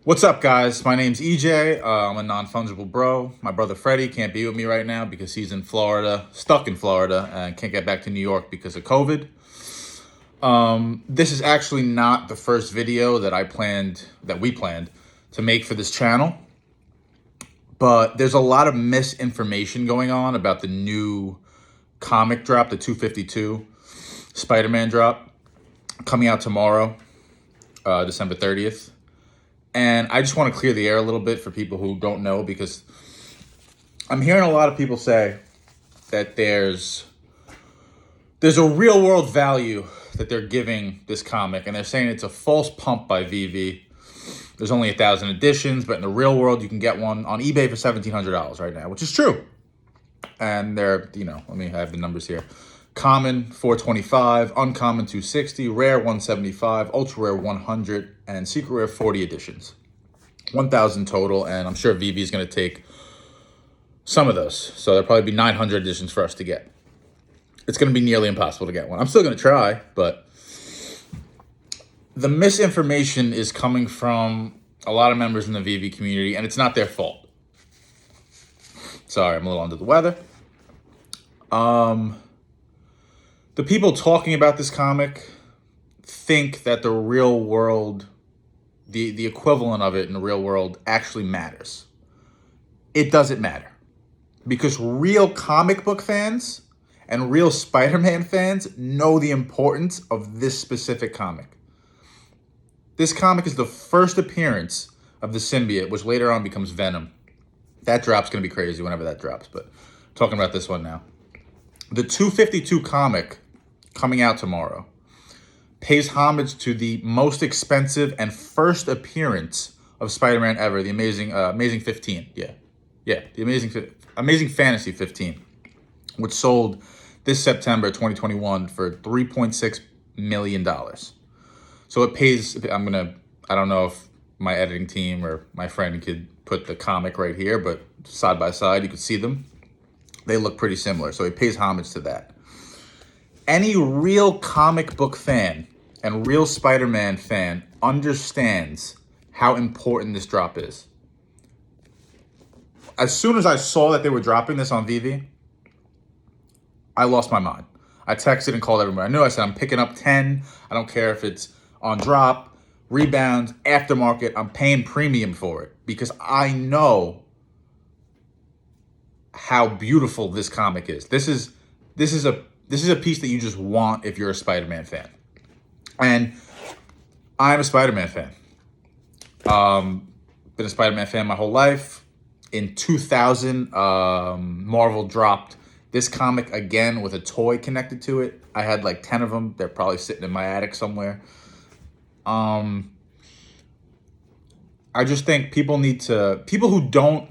What's up, guys? My name's EJ. I'm a non-fungible bro. My brother Freddie can't be with me right now because he's in Florida, stuck in Florida, and can't get back to New York because of COVID. This is actually not the first video that we planned to make for this channel, but there's a lot of misinformation going on about the new comic drop, the 252 Spider-Man drop, coming out tomorrow, December 30th. And I just want to clear the air a little bit for people who don't know, because I'm hearing a lot of people say that there's a real world value that they're giving this comic, and they're saying it's a false pump by VeVe. There's only 1,000 editions, but in the real world, you can get one on eBay for $1,700 right now, which is true. And they're, let me have the numbers here. Common, $425, uncommon, $260, rare, $175, ultra rare, $100, and secret rare, 40 editions. 1,000 total, and I'm sure VeVe is going to take some of those. So there'll probably be 900 editions for us to get. It's going to be nearly impossible to get one. I'm still going to try, but the misinformation is coming from a lot of members in the VeVe community, and it's not their fault. Sorry, I'm a little under the weather. The people talking about this comic think that the real world, the equivalent of it in the real world, actually matters. It doesn't matter, because real comic book fans and real Spider-Man fans know the importance of this specific comic. This comic is the first appearance of the symbiote, which later on becomes Venom. That drop's going to be crazy whenever that drops, but talking about this one now. The 252 comic coming out tomorrow pays homage to the most expensive and first appearance of Spider-Man ever, the Amazing 15. The Amazing Fantasy 15, which sold this September 2021 for $3.6 million. So it pays, I don't know if my editing team or my friend could put the comic right here, but side by side, you could see them. They look pretty similar, so it pays homage to that. Any real comic book fan and real Spider-Man fan understands how important this drop is. As soon as I saw that they were dropping this on VeVe, I lost my mind. I texted and called everybody. I said, I'm picking up 10. I don't care if it's on drop, rebound, aftermarket. I'm paying premium for it because I know how beautiful this comic is. This is a piece that you just want if you're a Spider-Man fan. And I'm a Spider-Man fan. Been a Spider-Man fan my whole life. In 2000, Marvel dropped this comic again with a toy connected to it. I had like 10 of them. They're probably sitting in my attic somewhere. I just think people who don't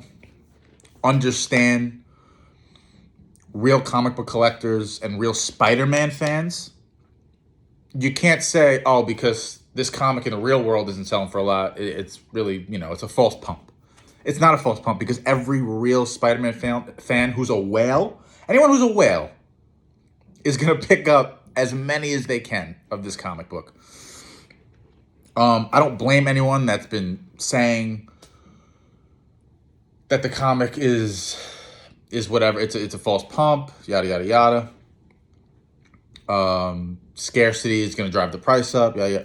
understand real comic book collectors and real Spider-Man fans, you can't say, oh, because this comic in the real world isn't selling for a lot, it's really, it's a false pump. It's not a false pump, because every real Spider-Man fan who's a whale, anyone who's a whale, is going to pick up as many as they can of this comic book. I don't blame anyone that's been saying that the comic is whatever. It's a false pump, yada, yada, yada. Scarcity is going to drive the price up. Yeah.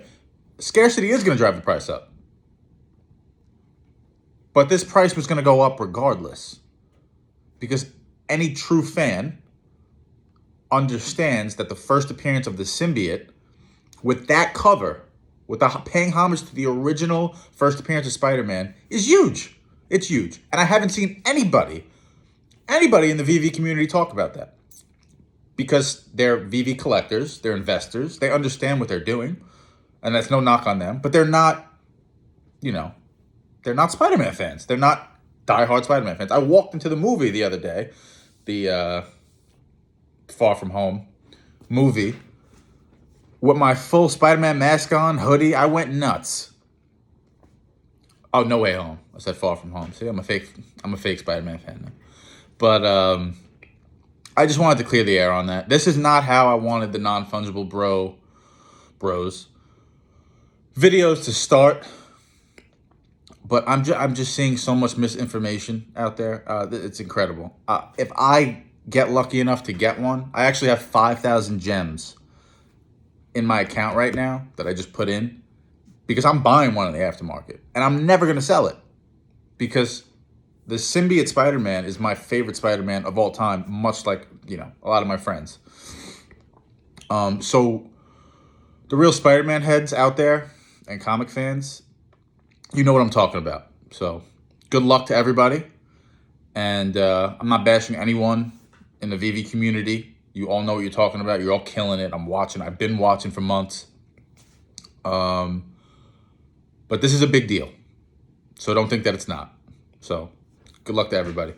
Scarcity is going to drive the price up. But this price was going to go up regardless, because any true fan understands that the first appearance of the symbiote with that cover, paying homage to the original first appearance of Spider-Man, is huge. It's huge. And I haven't seen anybody in the VeVe community talk about that, because they're VeVe collectors, they're investors, they understand what they're doing, and that's no knock on them, but they're not, they're not Spider-Man fans. They're not diehard Spider-Man fans. I walked into the movie the other day, the Far From Home movie, with my full Spider-Man mask on, hoodie. I went nuts. Oh, No Way Home. I said Far From Home. See, I'm a fake Spider-Man fan now. But I just wanted to clear the air on that. This is not how I wanted the Non-Fungible Bros videos to start. But I'm just seeing so much misinformation out there. It's incredible. If I get lucky enough to get one, I actually have 5,000 gems in my account right now that I just put in because I'm buying one in the aftermarket, and I'm never gonna sell it because the symbiote Spider-Man is my favorite Spider-Man of all time, much like, a lot of my friends. So the real Spider-Man heads out there and comic fans, you know what I'm talking about. So good luck to everybody. And I'm not bashing anyone in the VeVe community. You all know what you're talking about. You're all killing it. I'm watching. I've been watching for months. But this is a big deal. So don't think that it's not. So good luck to everybody.